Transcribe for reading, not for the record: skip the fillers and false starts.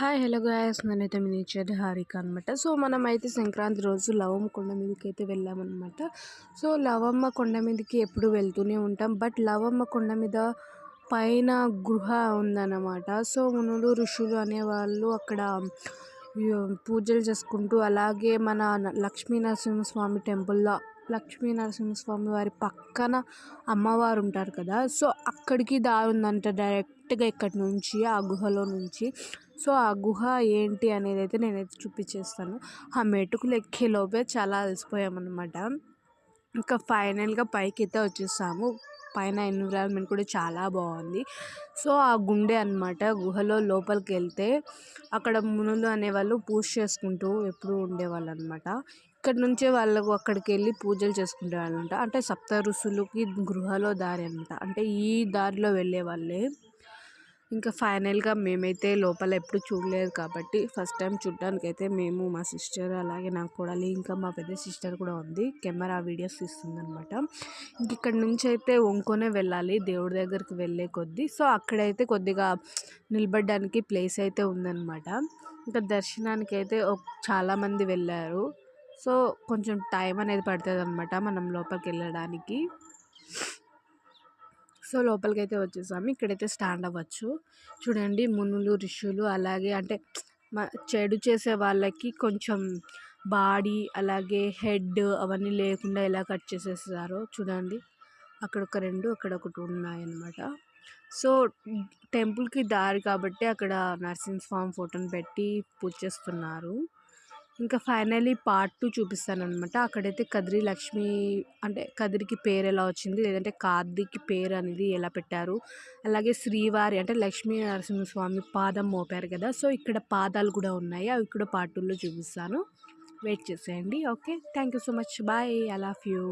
Hi hello guys నేనైతే మీ nature Harika అనమాట. So మనమైతే సంక్రాంతి రోజు లవమ్మ కొండ మీదకి అయితే వెళ్ళామన్నమాట. సో లవమ్మ కొండ మీదకి ఎప్పుడు వెళ్తూనే ఉంటాం. బట్ లవమ్మ కొండ మీద పైన గృహ ఉందన్నమాట. సో మునులు ఋషులు అనేవాళ్ళు అక్కడ పూజలు చేసుకుంటూ, అలాగే మన లక్ష్మీ నరసింహస్వామి టెంపుల్లో లక్ష్మీ నరసింహస్వామి వారి పక్కన అమ్మవారు ఉంటారు కదా, సో అక్కడికి దారి ఉందంట డైరెక్ట్గా ఇక్కడ నుంచి, ఆ గుహలో నుంచి. సో ఆ గుహ ఏంటి అనేది అయితే నేనైతే చూపించేస్తాను. ఆ మెటుకులు ఎక్కే లోపే చాలా అలసిపోయామన్నమాట. ఇంకా ఫైనల్గా పైకి అయితే వచ్చేసాము. పైన ఎన్విరాన్మెంట్ కూడా చాలా బాగుంది. సో ఆ గుండె అనమాట, గుహలో లోపలికి వెళ్తే అక్కడ మునులు అనేవాళ్ళు పూజ చేసుకుంటూ ఎప్పుడూ ఉండేవాళ్ళు అనమాట. ఇక్కడ నుంచే వాళ్ళకు అక్కడికి వెళ్ళి పూజలు చేసుకునేవాళ్ళంట. అంటే సప్త ఋషులకి గృహలో దారి అనమాట, అంటే ఈ దారిలో వెళ్ళే వాళ్ళే. ఇంకా ఫైనల్గా మేమైతే లోపల ఎప్పుడు చూడలేదు కాబట్టి ఫస్ట్ టైం చూడడానికి అయితే మేము, మా సిస్టర్, అలాగే నా కోడలి, ఇంకా మా పెద్ద సిస్టర్ కూడా ఉంది, కెమెరా వీడియోస్ తీస్తుందనమాట. ఇంక ఇక్కడ నుంచి అయితే వంకొనే వెళ్ళాలి దేవుడి దగ్గరికి వెళ్ళే కొద్దీ. సో అక్కడైతే కొద్దిగా నిలబడడానికి ప్లేస్ అయితే ఉందన్నమాట. ఇంకా దర్శనానికి అయితే చాలామంది వెళ్ళారు. సో కొంచెం టైం అనేది పడుతుంది అనమాట మనం లోపలికి వెళ్ళడానికి. సో లోపలికైతే వచ్చేసాము. ఇక్కడైతే స్టాండ్ అవ్వచ్చు. చూడండి మునులు ఋషులు, అలాగే అంటే చెడు చేసే వాళ్ళకి కొంచెం బాడీ అలాగే హెడ్ అవన్నీ లేకుండా ఎలా కట్ చేసేస్తారో చూడండి. అక్కడ ఒక రెండు, అక్కడ ఒకటి ఉన్నాయన్నమాట. సో టెంపుల్కి దారి కాబట్టి అక్కడ నరసింహస్వామి ఫోటోని పెట్టి పూజ చేస్తున్నారు. ఇంకా ఫైనల్లీ పార్ట్ 2 చూపిస్తానన్నమాట. అక్కడైతే కదిరి లక్ష్మి, అంటే కదిరికి పేరు ఎలా వచ్చింది, లేదంటే కార్తీకి పేరు అనేది ఎలా పెట్టారు, అలాగే శ్రీవారి అంటే లక్ష్మీ నరసింహస్వామి పాదం మోపారు కదా, సో ఇక్కడ పాదాలు కూడా ఉన్నాయి. అవి కూడా పార్ట్ 2లో చూపిస్తాను. వెయిట్ చేసేయండి. Okay, thank you so much. Bye, I love you.